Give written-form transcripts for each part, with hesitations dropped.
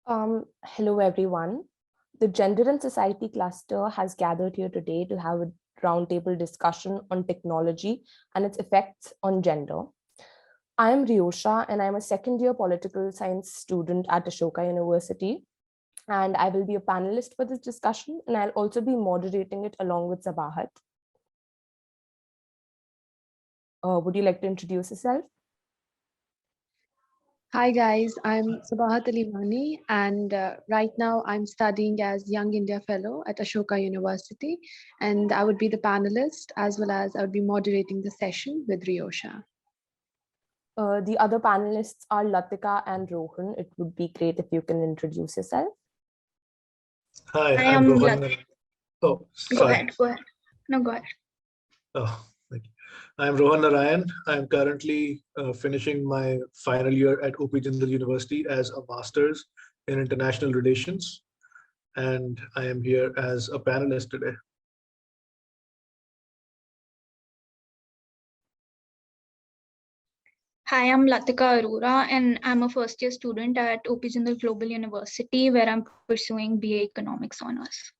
Hello, everyone. The Gender and Society cluster has gathered here today to have a roundtable discussion on technology and its effects on gender. I am Riyosha, and I'm a second-year political science student at Ashoka University. And I will be a panelist for this discussion, and I'll also be moderating it along with Sabahat. Would you like to introduce yourself? Hi guys, I'm Sabahat and right now I'm studying as Young India Fellow at Ashoka University, and I would be the panelist as well as I would be moderating the session with Riyosha. The other panelists are Latika and Rohan. It would be great if you can introduce yourself. Hi, I'm Rohan. Oh, sorry. Go ahead. No, go ahead. Oh, thank you. I'm Rohan Narayan. I'm currently finishing my final year at OP Jindal University as a master's in international relations. And I am here as a panelist today. Hi, I'm Latika Arora, and I'm a first-year student at OP Jindal Global University, where I'm pursuing BA Economics Honors.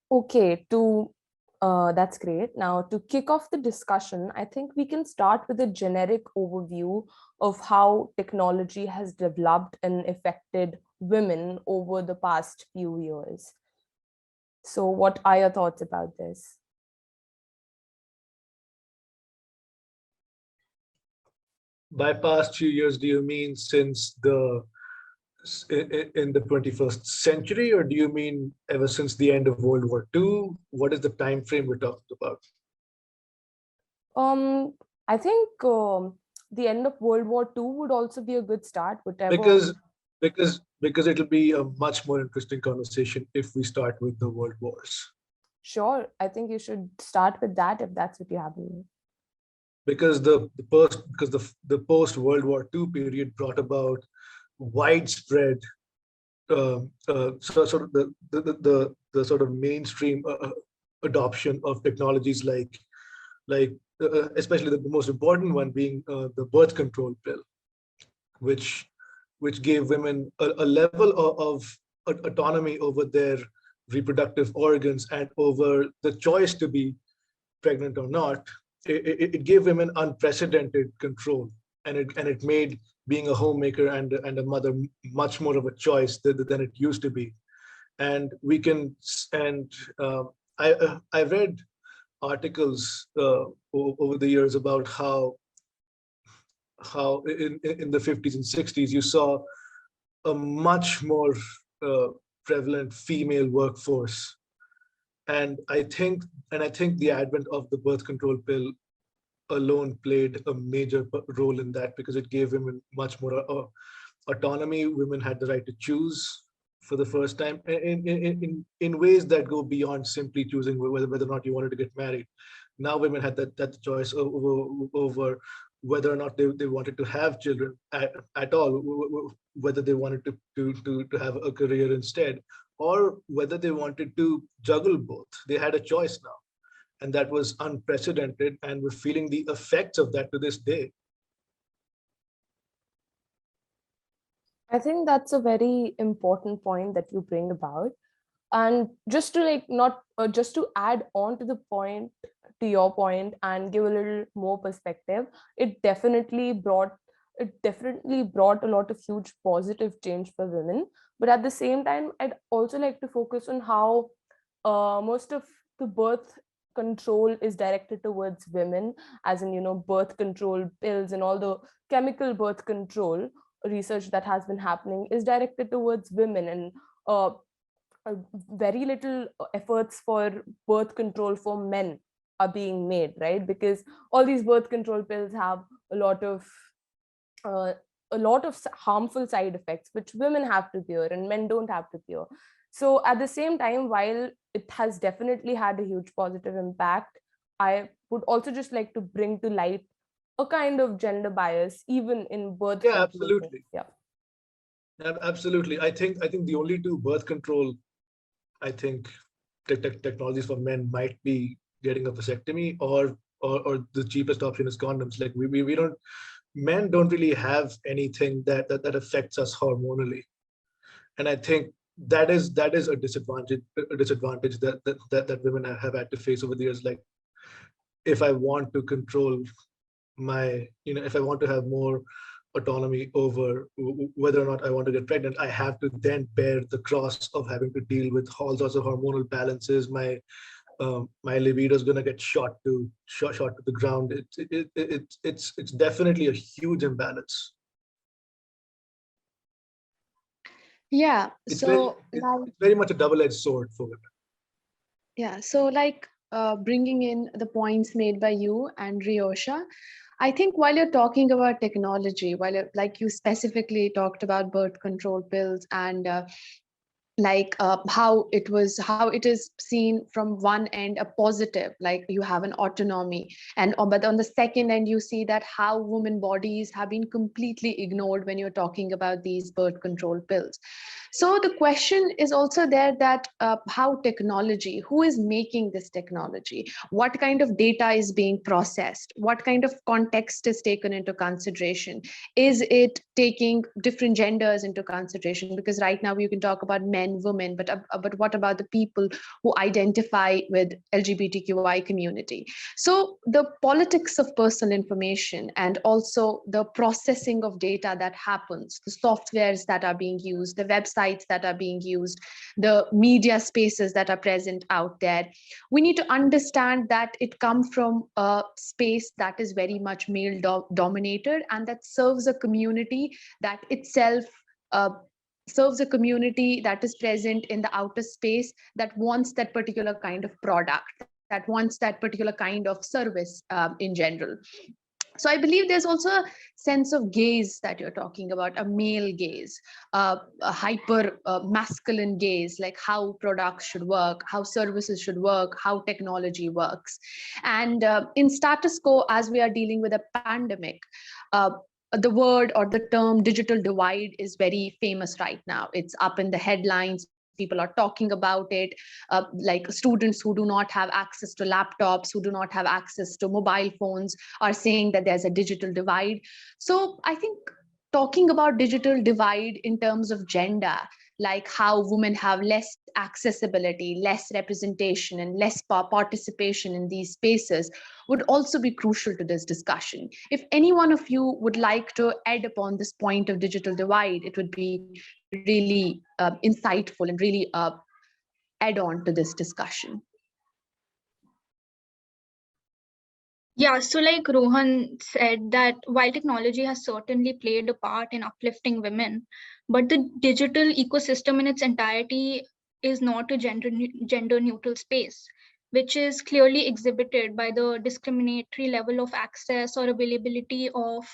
Okay, that's great. Now, to kick off the discussion, I think we can start with a generic overview of how technology has developed and affected women over the past few years. So what are your thoughts about this? By past few years, do you mean since in the 21st century, or do you mean ever since the end of World War II? What is the time frame we're talking about? I think the end of World War II would also be a good start, whatever. Because it'll be a much more interesting conversation if we start with the world wars. Sure, I think you should start with that if that's what you have in mind. Because the post World War II period brought about widespread sort of the sort of mainstream adoption of technologies like especially the most important one being the birth control pill, which gave women a level of autonomy over their reproductive organs and over the choice to be pregnant or not. It gave women unprecedented control, and it made being a homemaker and a mother much more of a choice than it used to be. And we can, and I read articles over the years about how in the 50s and 60s you saw a much more prevalent female workforce. And I think the advent of the birth control pill alone played a major role in that, because it gave women much more autonomy. Women had the right to choose for the first time in ways that go beyond simply choosing whether or not you wanted to get married. Now women had that choice over whether or not they wanted to have children at all, whether they wanted to have a career instead, or whether they wanted to juggle both. They had a choice now, and that was unprecedented, and we're feeling the effects of that to this day. I think that's a very important point that you bring about. And just to just to add on to your point and give a little more perspective, it definitely brought a lot of huge positive change for women. But at the same time, I'd also like to focus on how most of the birth control is directed towards women, as in, birth control pills and all the chemical birth control research that has been happening is directed towards women, and very little efforts for birth control for men are being made, right? Because all these birth control pills have a lot of harmful side effects which women have to bear and men don't have to bear. So at the same time, while it has definitely had a huge positive impact, I would also just like to bring to light a kind of gender bias even in birth control. Absolutely. Yeah, absolutely. I think the only two birth control technologies for men might be getting a vasectomy, or the cheapest option is condoms. Like we don't men don't really have anything that affects us hormonally. And I think that is a disadvantage that women have had to face over the years. Like, if I want to control my, if I want to have more autonomy over whether or not I want to get pregnant, I have to then bear the cross of having to deal with all sorts of hormonal balances. My libido is going to get shot to the ground. It's definitely a huge imbalance. Yeah. It's So it's very much a double-edged sword for women. yeah. So bringing in the points made by you and Riyosha, I think while you're talking about technology, like you specifically talked about birth control pills and how it is seen from one end a positive, like you have an autonomy, and but on the second end you see that how women bodies have been completely ignored when you're talking about these birth control pills. So the question is also there that how technology, who is making this technology, what kind of data is being processed, what kind of context is taken into consideration, is it taking different genders into consideration? Because right now you can talk about men, women, but what about the people who identify with LGBTQI community? So the politics of personal information and also the processing of data that happens, the softwares that are being used, the websites that are being used, the media spaces that are present out there, we need to understand that it comes from a space that is very much male dominated, and that serves a community that itself serves a community that is present in the outer space, that wants that particular kind of product, that wants that particular kind of service in general. So I believe there's also a sense of gaze that you're talking about, a male gaze, a hyper masculine gaze, like how products should work, how services should work, how technology works. And in status quo, as we are dealing with a pandemic, the word or the term digital divide is very famous right now. It's up in the headlines. People are talking about it. Like students who do not have access to laptops, who do not have access to mobile phones, are saying that there's a digital divide. So I think talking about digital divide in terms of gender, like how women have less accessibility, less representation, and less participation in these spaces, would also be crucial to this discussion. If any one of you would like to add upon this point of digital divide, it would be really insightful and really add on to this discussion. Yeah, so like Rohan said, that while technology has certainly played a part in uplifting women, but the digital ecosystem in its entirety is not a gender neutral space, which is clearly exhibited by the discriminatory level of access or availability of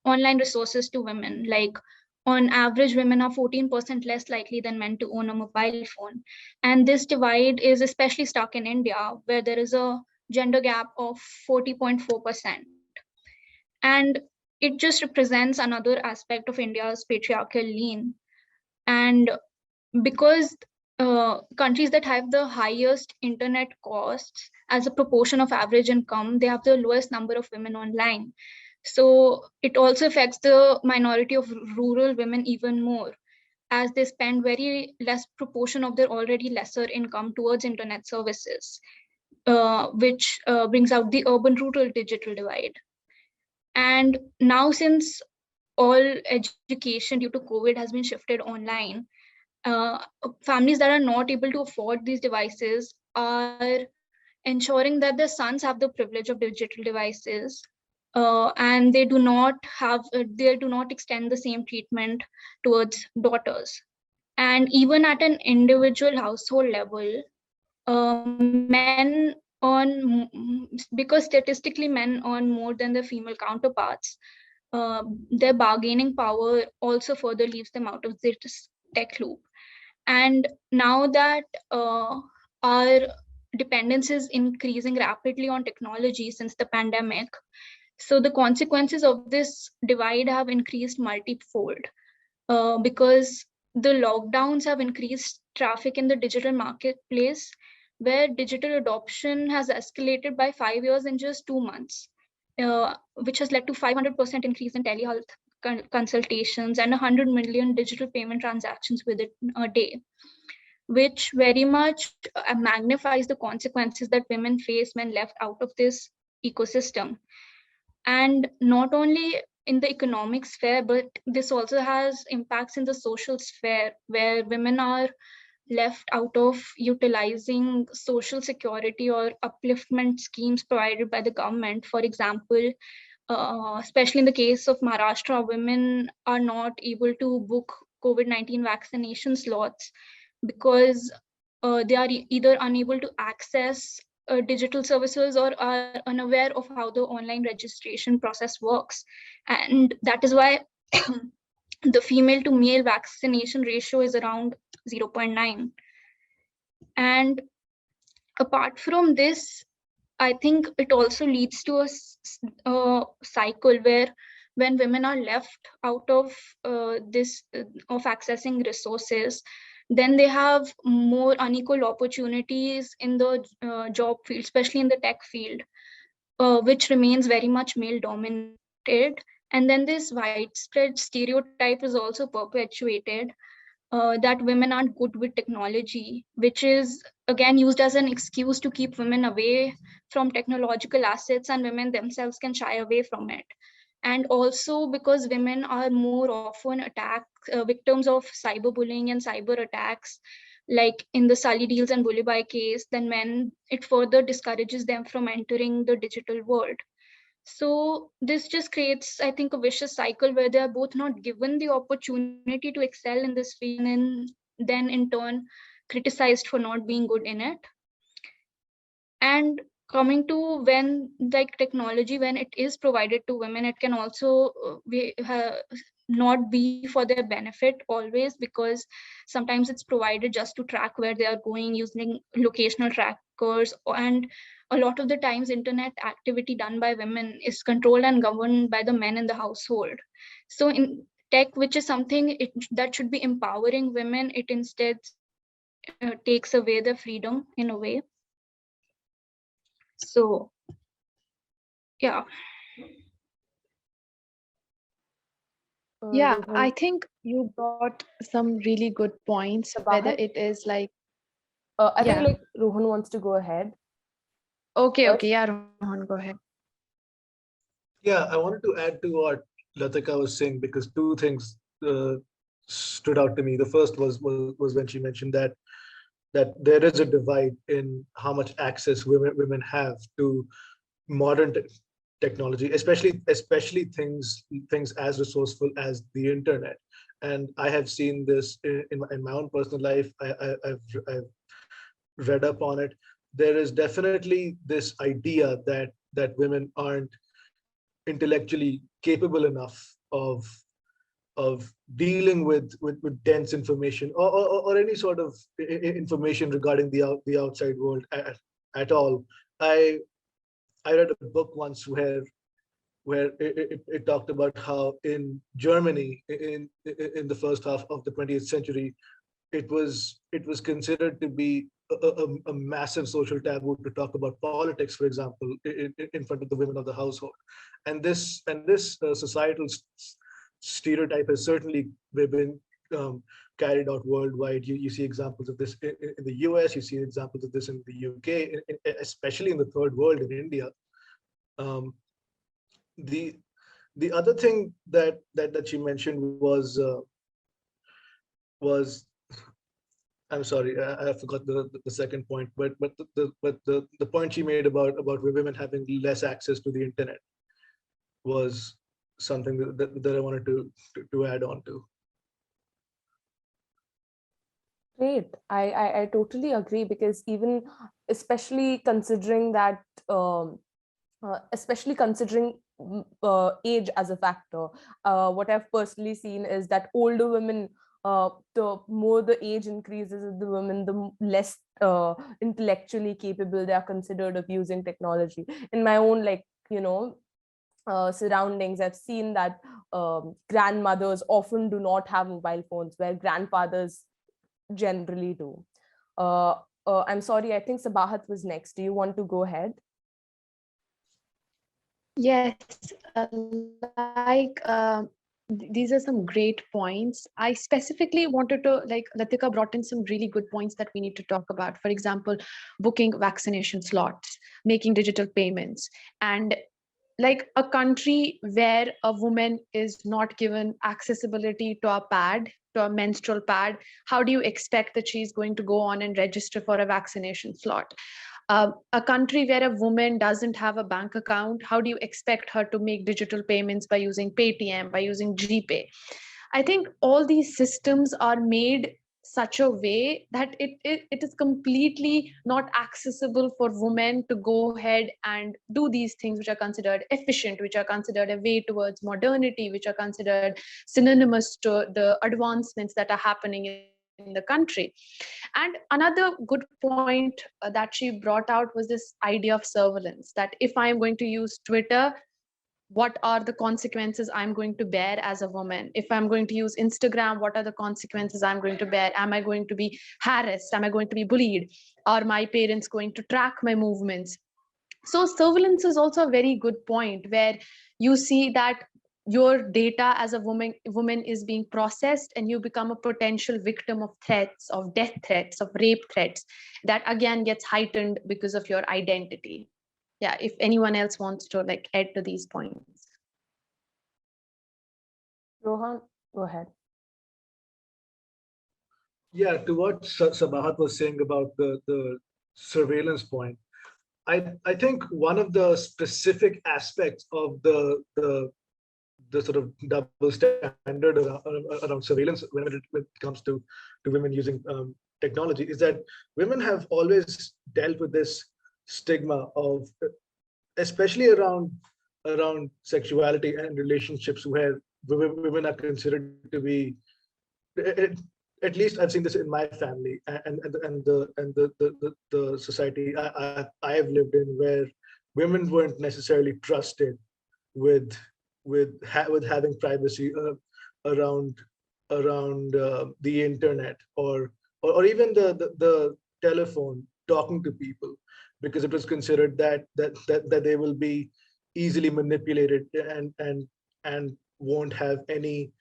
online resources to women. Like, on average, women are 14% less likely than men to own a mobile phone. And this divide is especially stuck in India, where there is a gender gap of 40.4%. And it just represents another aspect of India's patriarchal lean. And because countries that have the highest internet costs as a proportion of average income, they have the lowest number of women online. So it also affects the minority of rural women even more, as they spend very less proportion of their already lesser income towards internet services, which brings out the urban-rural digital divide. And now, since all education due to COVID has been shifted online, families that are not able to afford these devices are ensuring that their sons have the privilege of digital devices, and they do not extend the same treatment towards daughters. And even at an individual household level, men because statistically men earn more than their female counterparts, their bargaining power also further leaves them out of this tech loop. And now that our dependence is increasing rapidly on technology since the pandemic, so the consequences of this divide have increased multifold, because the lockdowns have increased traffic in the digital marketplace, where digital adoption has escalated by 5 years in just 2 months. which has led to 500% increase in telehealth consultations and 100 million digital payment transactions within a day, which very much magnifies the consequences that women face when left out of this ecosystem. And not only in the economic sphere, but this also has impacts in the social sphere, where women are left out of utilizing social security or upliftment schemes provided by the government. For example, especially in the case of Maharashtra, women are not able to book COVID-19 vaccination slots because they are either unable to access digital services or are unaware of how the online registration process works. And that is why the female to male vaccination ratio is around 0.9. And apart from this, I think it also leads to a cycle where when women are left out of of accessing resources, then they have more unequal opportunities in the job field, especially in the tech field, which remains very much male dominated. And then this widespread stereotype is also perpetuated, that women aren't good with technology, which is again used as an excuse to keep women away from technological assets, and women themselves can shy away from it. And also because women are more often victims of cyberbullying and cyber attacks, like in the Sully Deals and Bullyby case, than men, it further discourages them from entering the digital world. So this just creates, I think, a vicious cycle where they are both not given the opportunity to excel in this field, and then in turn criticized for not being good in it. And coming to when like technology, when it is provided to women, it can also not be for their benefit always, because sometimes it's provided just to track where they are going using locational trackers. And a lot of the times internet activity done by women is controlled and governed by the men in the household. So in tech, which is something that should be empowering women, it instead takes away their freedom in a way. So yeah. Yeah, Rohan, I think you brought some really good points, whether Sabahat, it is like, I think yeah, like Rohan wants to go ahead okay, first. yeah, Rohan, go ahead. Yeah, I wanted to add to what Latika was saying because two things stood out to me. The first was when she mentioned that there is a divide in how much access women have to modern technology, especially things as resourceful as the internet. And I have seen this in my own personal life. I've read up on it. There is definitely this idea that women aren't intellectually capable enough of dealing with dense information or any sort of information regarding the outside world at all. I I read a book once where it talked about how in Germany in the first half of the 20th century it was considered to be a massive social taboo to talk about politics, for example, in front of the women of the household, and this societal stereotype has certainly been carried out worldwide. You see examples of this in the US, you see examples of this in the UK, especially in the third world in India. Um, the the other thing that she mentioned was I'm sorry, I forgot the second point, but the point she made about women having less access to the internet was something that I wanted to add on to. Great. I totally agree, because even especially considering that especially considering age as a factor, what I've personally seen is that older women, the more the age increases of the women, the less intellectually capable they are considered of using technology. In my own, like, surroundings, I've seen that grandmothers often do not have mobile phones, where grandfathers generally do. Uh, I'm sorry, I think Sabahat was next. Do you want to go ahead? Yes, these are some great points. I specifically wanted to, like Latika brought in some really good points that we need to talk about. For example, booking vaccination slots, making digital payments, and like a country where a woman is not given accessibility to a pad, to a menstrual pad, how do you expect that she's going to go on and register for a vaccination slot? A country where a woman doesn't have a bank account, how do you expect her to make digital payments by using Paytm, by using GPay? I think all these systems are made such a way that it is completely not accessible for women to go ahead and do these things which are considered efficient, which are considered a way towards modernity, which are considered synonymous to the advancements that are happening in the country. And another good point that she brought out was this idea of surveillance, that if I'm going to use Twitter, what are the consequences I'm going to bear as a woman? If I'm going to use Instagram, what are the consequences I'm going to bear? Am I going to be harassed? Am I going to be bullied? Are my parents going to track my movements? So surveillance is also a very good point, where you see that your data as a woman is being processed, and you become a potential victim of threats, of death threats, of rape threats, that again gets heightened because of your identity. Yeah, if anyone else wants to like add to these points. Rohan, go ahead. Yeah, to what Sabahat was saying about the surveillance point, I think one of the specific aspects of the sort of double standard around surveillance when it comes to women using technology is that women have always dealt with this stigma of, especially around sexuality and relationships, where women are considered to be, it, at least I've seen this in my family and the society I've lived in, where women weren't necessarily trusted with with having privacy around the internet, or even the telephone, talking to people, because it was considered that they will be easily manipulated and won't have any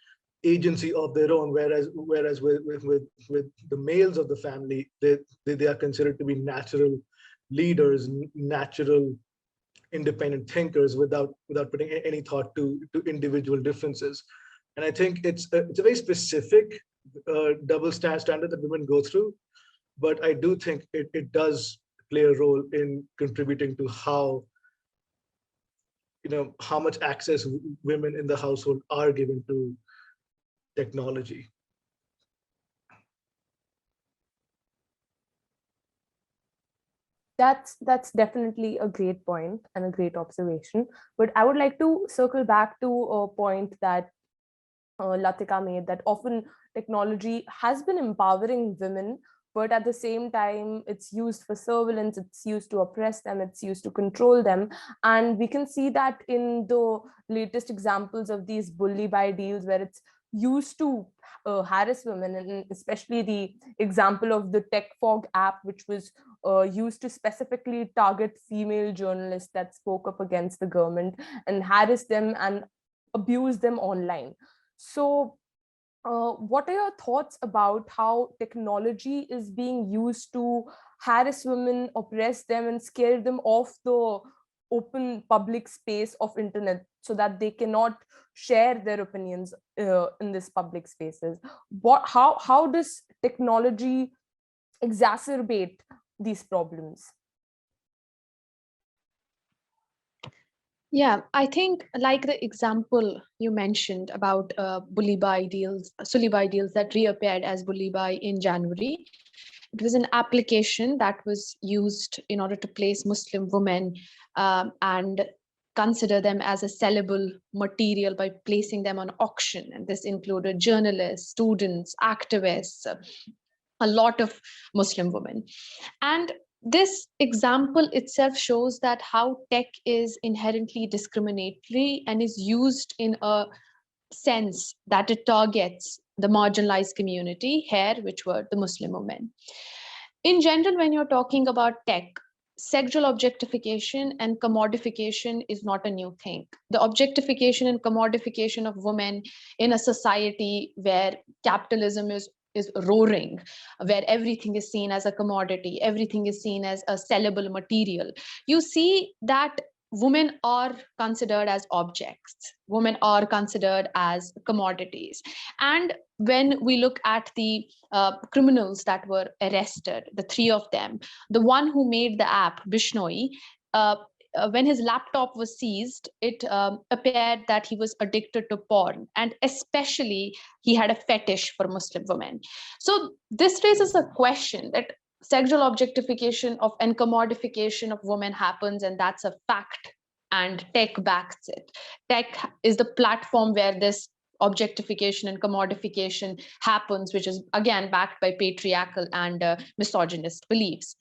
agency of their own, whereas with the males of the family, they are considered to be natural leaders, natural independent thinkers, without putting any thought to individual differences. And I think it's a very specific double standard that women go through, but I do think it does play a role in contributing to how, how much access women in the household are given to technology. That's definitely a great point and a great observation. But I would like to circle back to a point that Latika made, that often technology has been empowering women, but at the same time, it's used for surveillance, it's used to oppress them, it's used to control them. And we can see that in the latest examples of these bully-by deals, where it's used to harass women, and especially the example of the Tech Fog app, which was used to specifically target female journalists that spoke up against the government and harass them and abuse them online. So, what are your thoughts about how technology is being used to harass women, oppress them, and scare them off the open public space of internet, so that they cannot share their opinions in this public spaces? How does technology exacerbate these problems? Yeah, I think like the example you mentioned about bullyby deals, sullyby deals that reappeared as bullyby in January. It was an application that was used in order to place Muslim women and consider them as a sellable material by placing them on auction. And this included journalists, students, activists, a lot of Muslim women. And this example itself shows that how tech is inherently discriminatory and is used in a sense that it targets the marginalized community here, which were the Muslim women. In general, when you're talking about tech, sexual objectification and commodification is not a new thing. The objectification and commodification of women in a society where capitalism is roaring, where everything is seen as a commodity, everything is seen as a sellable material. You see that women are considered as objects, women are considered as commodities. And when we look at the criminals that were arrested, the three of them, the one who made the app, Bishnoi, when his laptop was seized, it appeared that he was addicted to porn, and especially he had a fetish for Muslim women. So this raises a question that sexual objectification of and commodification of women happens, and that's a fact, and tech backs it. Tech is the platform where this objectification and commodification happens, which is again backed by patriarchal and misogynist beliefs.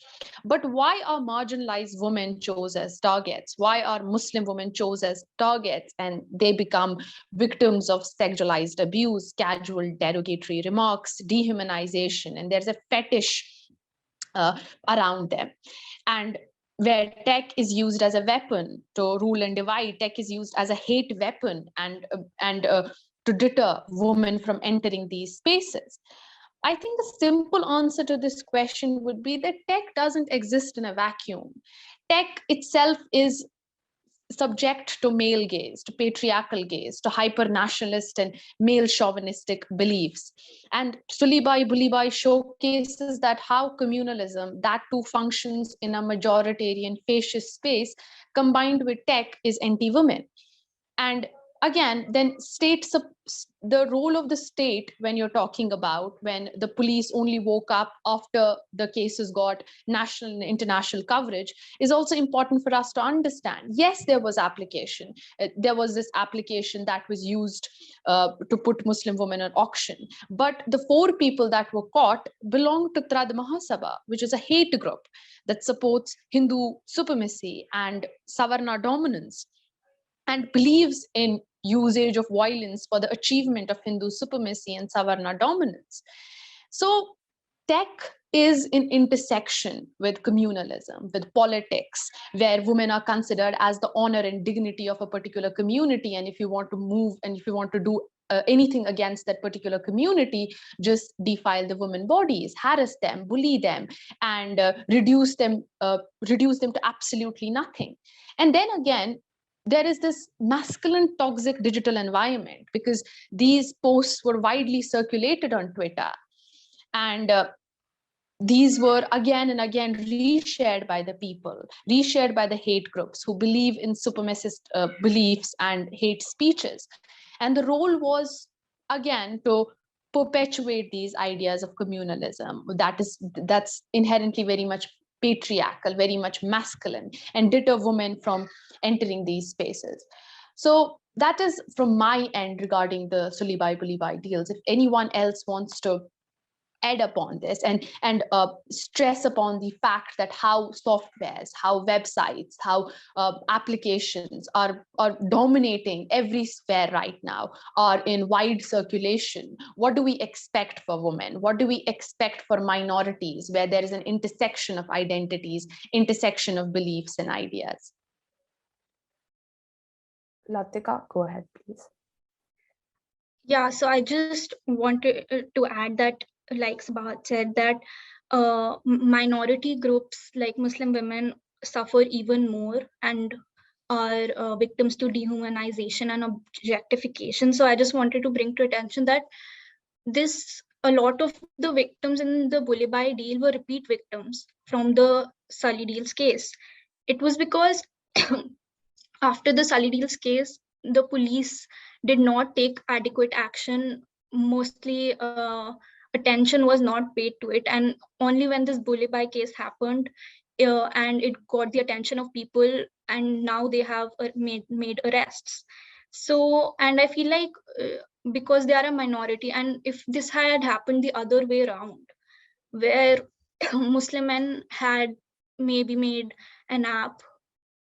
But why are marginalized women chosen as targets? Why are Muslim women chosen as targets, and they become victims of sexualized abuse, casual derogatory remarks, dehumanization, and there's a fetish around them? And where tech is used as a weapon to rule and divide, tech is used as a hate weapon and to deter women from entering these spaces. I think the simple answer to this question would be that tech doesn't exist in a vacuum. Tech itself is subject to male gaze, to patriarchal gaze, to hyper-nationalist and male chauvinistic beliefs. And bullyby showcases that how communalism, that too functions in a majoritarian fascist space, combined with tech, is anti-women. And again, then the role of the state, when you're talking about when the police only woke up after the cases got national and international coverage, is also important for us to understand. Yes, there was application. There was this application that was used to put Muslim women on auction. But the 4 people that were caught belonged to Trad Mahasabha, which is a hate group that supports Hindu supremacy and Savarna dominance, and believes in usage of violence for the achievement of Hindu supremacy and Savarna dominance. So tech is in intersection with communalism, with politics, where women are considered as the honor and dignity of a particular community. And if you want to move and if you want to do anything against that particular community, just defile the women bodies, harass them, bully them, and reduce them to absolutely nothing. And then again, there is this masculine toxic digital environment, because these posts were widely circulated on Twitter, and these were again and again reshared by the people, reshared by the hate groups who believe in supremacist beliefs and hate speeches. And the role was again to perpetuate these ideas of communalism that's inherently very much patriarchal, very much masculine, and deter women from entering these spaces. So that is from my end regarding the bullyby deals. If anyone else wants to add upon this and stress upon the fact that how softwares, how websites, how applications are dominating every sphere right now, are in wide circulation. What do we expect for women? What do we expect for minorities, where there is an intersection of identities, intersection of beliefs and ideas? Latika, go ahead, please. Yeah, so I just wanted to add that, like Sabahat said, that minority groups like Muslim women suffer even more and are victims to dehumanization and objectification. So I just wanted to bring to attention that a lot of the victims in the bullyby deal were repeat victims from the Sully Deals case. It was because after the Sully Deals case, the police did not take adequate action. Mostly attention was not paid to it, and only when this bullyby case happened and it got the attention of people, and now they have made arrests. So, and I feel like because they are a minority, and if this had happened the other way around, where Muslim men had maybe made an app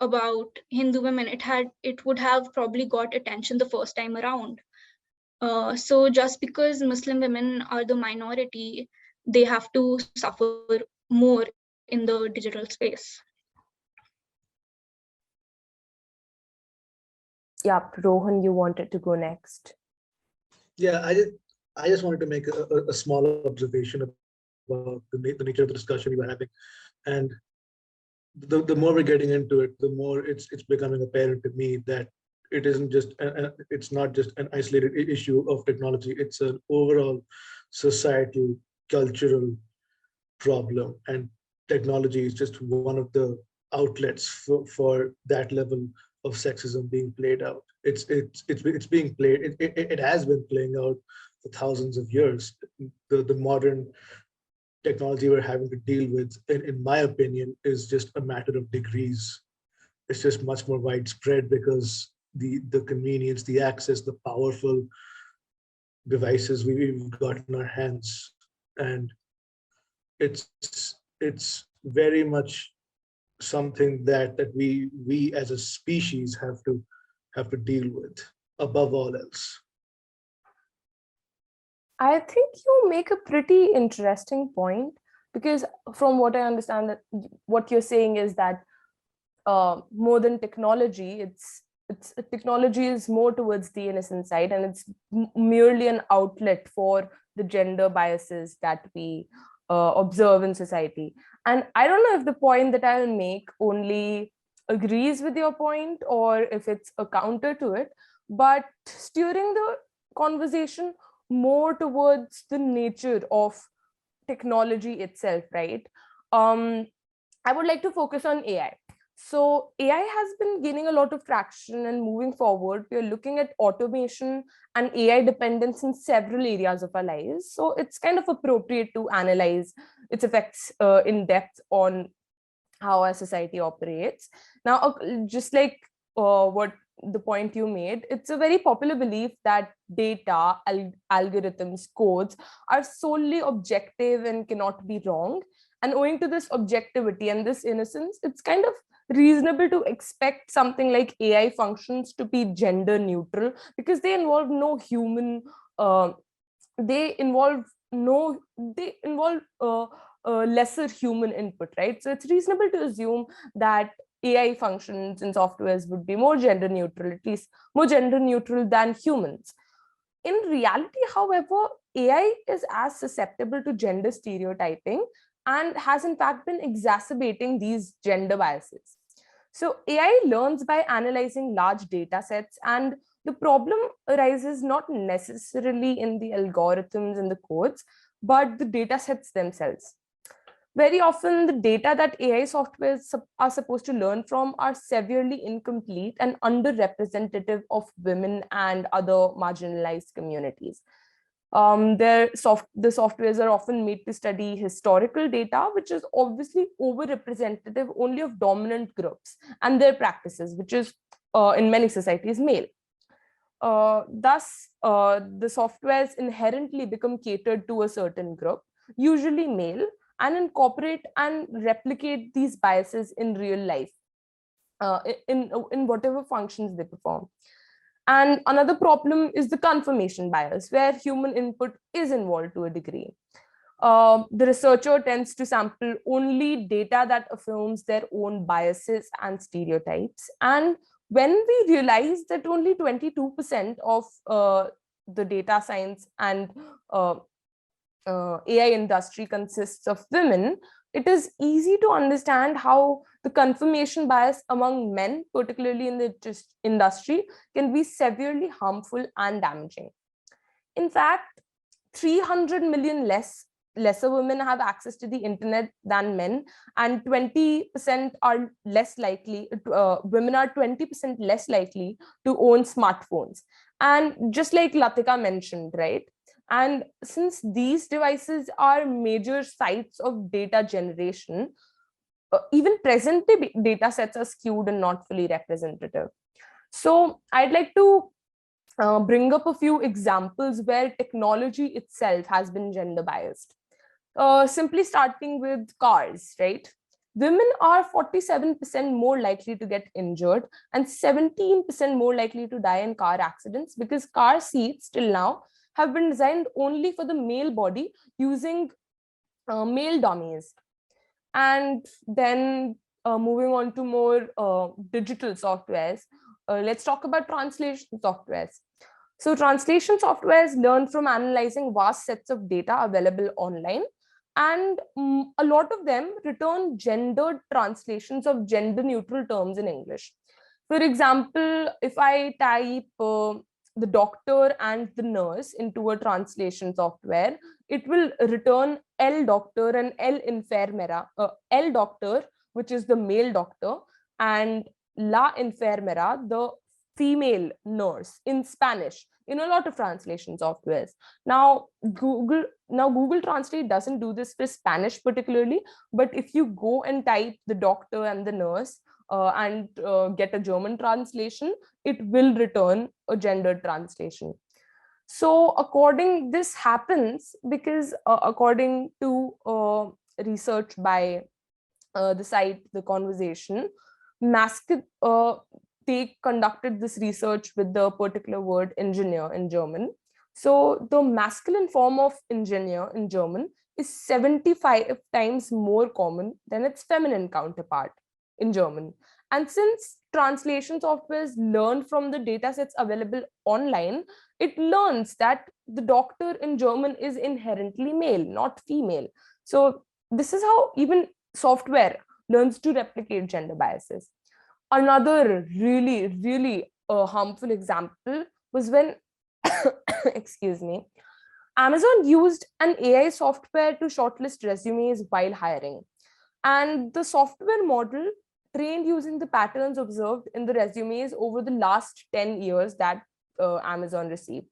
about Hindu women, it would have probably got attention the first time around. So just because Muslim women are the minority, they have to suffer more in the digital space. Yeah, Rohan, you wanted to go next. Yeah, I just wanted to make a small observation about the nature of the discussion we were having, and the more we're getting into it, the more it's becoming apparent to me that it isn't just it's not just an isolated issue of technology. It's an overall societal, cultural problem, and technology is just one of the outlets for that level of sexism being played out. It's being played. It has been playing out for thousands of years. The modern technology we're having to deal with, in my opinion, is just a matter of degrees. It's just much more widespread because the convenience, the access, the powerful devices we've got in our hands, and it's very much something that we as a species have to deal with above all else. I think you make a pretty interesting point, because from what I understand, that what you're saying is that more than technology, it's technology is more towards the innocent side, and it's merely an outlet for the gender biases that we observe in society. And I don't know if the point that I'll make only agrees with your point or if it's a counter to it, but steering the conversation more towards the nature of technology itself, right? um I would like to focus on AI. So AI has been gaining a lot of traction, and moving forward, we are looking at automation and AI dependence in several areas of our lives. So it's kind of appropriate to analyze its effects in depth on how our society operates. Now, just like what the point you made, it's a very popular belief that data, algorithms, codes are solely objective and cannot be wrong. And owing to this objectivity and this innocence, it's kind of reasonable to expect something like AI functions to be gender neutral, because they involve no human uh, they involve they involve lesser human input, right? So it's reasonable to assume that AI functions and softwares would be more gender neutral, at least more gender neutral than humans. In reality, however, AI is as susceptible to gender stereotyping and has in fact been exacerbating these gender biases. So AI learns by analyzing large data sets, and the problem arises not necessarily in the algorithms and the codes, but the data sets themselves. Very often, the data that AI softwares are supposed to learn from are severely incomplete and underrepresentative of women and other marginalized communities. The softwares are often made to study historical data, which is obviously overrepresentative only of dominant groups and their practices, which is in many societies male. Thus, the softwares inherently become catered to a certain group, usually male, and incorporate and replicate these biases in real life, in whatever functions they perform. And another problem is the confirmation bias, where human input is involved to a degree. The researcher tends to sample only data that affirms their own biases and stereotypes. And when we realize that only 22% of the data science and uh, AI industry consists of women, it is easy to understand how the confirmation bias among men, particularly in the industry, can be severely harmful and damaging. In fact, 300 million lesser women have access to the internet than men, and 20% are less likely women are 20% less likely to own smartphones. And just like Latika mentioned, right? And since these devices are major sites of data generation, even present day data sets are skewed and not fully representative. So I'd like to bring up a few examples where technology itself has been gender biased. Simply starting with cars, right? Women are 47% more likely to get injured and 17% more likely to die in car accidents, because car seats till now have been designed only for the male body using male dummies. And then moving on to more digital softwares, let's talk about translation softwares. So translation softwares learn from analyzing vast sets of data available online, and a lot of them return gendered translations of gender neutral terms in English. For example, if I type the doctor and the nurse into a translation software, it will return el doctor and el enfermera, el doctor, which is the male doctor, and la enfermera, the female nurse in Spanish, in a lot of translation softwares. Now Google Translate doesn't do this for Spanish particularly, but if you go and type the doctor and the nurse and get a German translation, it will return a gendered translation. So this happens because according to research by the site The Conversation, they conducted this research with the particular word engineer in German. So the masculine form of engineer in German is 75 times more common than its feminine counterpart in German. And since translation softwares learn from the data sets available online, it learns that the doctor in German is inherently male, not female. So this is how even software learns to replicate gender biases. Another really harmful example was when, excuse me, Amazon used an AI software to shortlist resumes while hiring. And the software model trained using the patterns observed in the resumes over the last 10 years that Amazon received.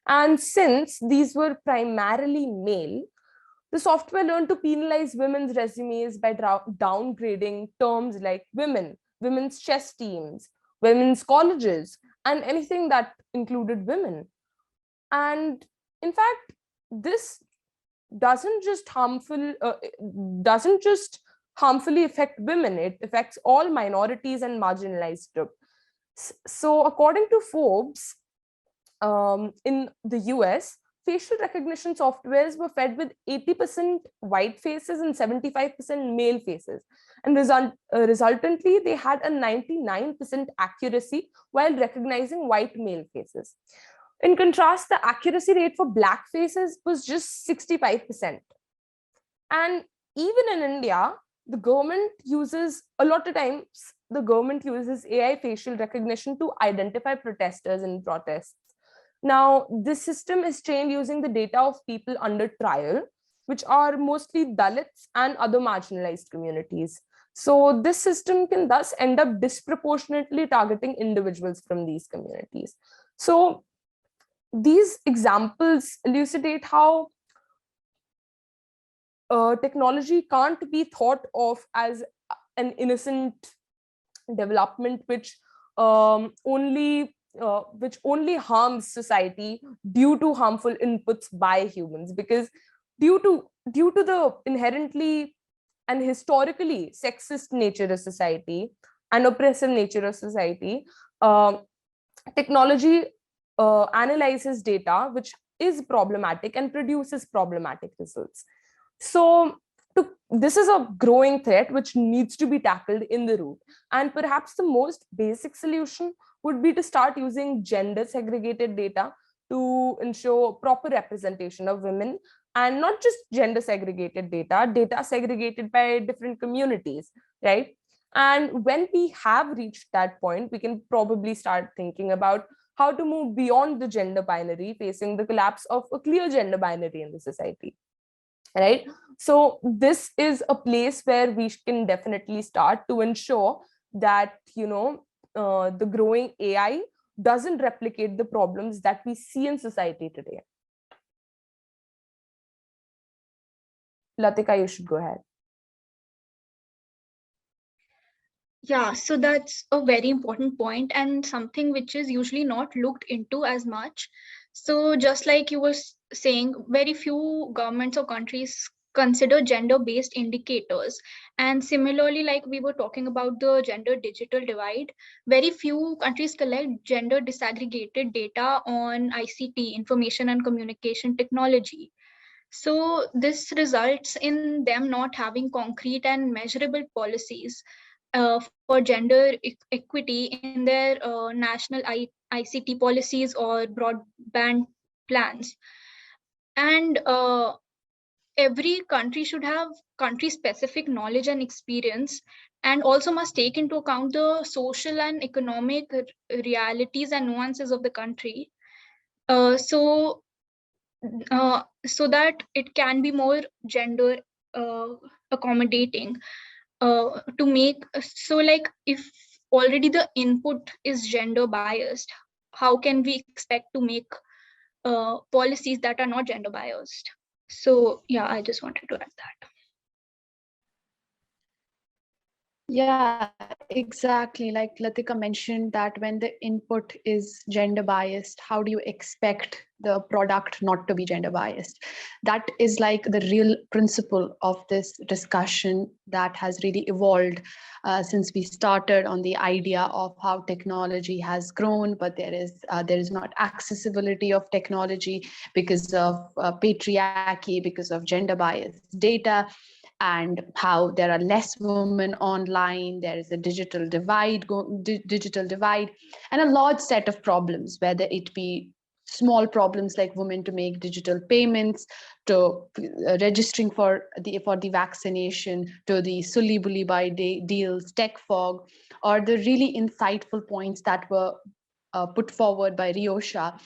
And since these were primarily male, the software learned to penalize women's resumes by downgrading terms like women, women's chess teams, women's colleges, and anything that included women. And in fact, this doesn't just harmfully affect women, it affects all minorities and marginalized groups. So according to Forbes, in the US, facial recognition softwares were fed with 80% white faces and 75% male faces. And resultantly, they had a 99% accuracy while recognizing white male faces. In contrast, the accuracy rate for black faces was just 65%. And even in India, the government uses, a lot of times, the government uses AI facial recognition to identify protesters in protests. Now, this system is trained using the data of people under trial, which are mostly Dalits and other marginalized communities. So this system can thus end up disproportionately targeting individuals from these communities. So these examples elucidate how technology can't be thought of as an innocent development which only harms society due to harmful inputs by humans, because due to the inherently and historically sexist nature of society and oppressive nature of society, technology analyzes data which is problematic and produces problematic results. So this is a growing threat which needs to be tackled in the root. And perhaps the most basic solution would be to start using gender segregated data to ensure proper representation of women, and not just gender segregated data segregated by different communities, right? And when we have reached that point, we can probably start thinking about how to move beyond the gender binary, facing the collapse of a clear gender binary in the society. Right? So this is a place where we can definitely start to ensure that, the growing AI doesn't replicate the problems that we see in society today. Latika, you should go ahead. Yeah, so that's a very important point and something which is usually not looked into as much. So just like you were saying, very few governments or countries consider gender-based indicators. And similarly, like we were talking about the gender digital divide, very few countries collect gender disaggregated data on ICT, information and communication technology. So this results in them not having concrete and measurable policies. for gender equity in their national ICT policies or broadband plans. And every country should have country-specific knowledge and experience, and also must take into account the social and economic realities and nuances of the country. So that it can be more gender accommodating, to make, so like if already the input is gender biased, how can we expect to make policies that are not gender biased? So yeah, I just wanted to add that. Yeah, exactly. Like Latika mentioned, that when the input is gender biased, how do you expect the product not to be gender biased? That is like the real principle of this discussion that has really evolved since we started on the idea of how technology has grown, but there is not accessibility of technology because of patriarchy, because of gender biased data, and how there are less women online. There is a digital divide, and a large set of problems, whether it be small problems like women to make digital payments, to registering for the vaccination, to the sully bullyby deals, tech fog, or the really insightful points that were put forward by Riyosha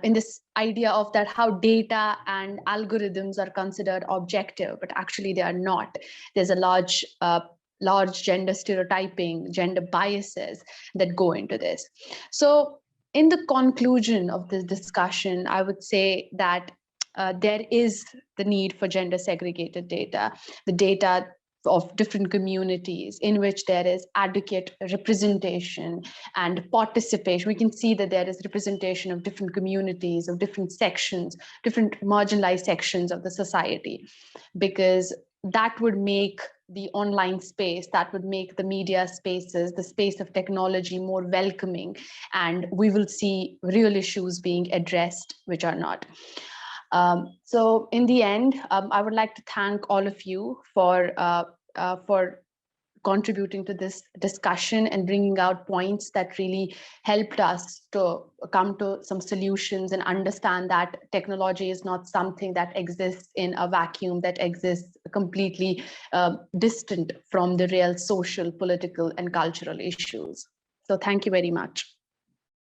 in this idea of that how data and algorithms are considered objective, but actually they are not. There's a large gender stereotyping, gender biases that go into this. So in the conclusion of this discussion, I would say that there is the need for gender segregated data, the data of different communities in which there is adequate representation and participation. We can see that there is representation of different communities, of different sections, different marginalized sections of the society, because that would make the online space, that would make the media spaces, the space of technology more welcoming, and we will see real issues being addressed which are not. So in the end, I would like to thank all of you for contributing to this discussion and bringing out points that really helped us to come to some solutions and understand that technology is not something that exists in a vacuum, that exists completely distant from the real social, political, and cultural issues. So thank you very much.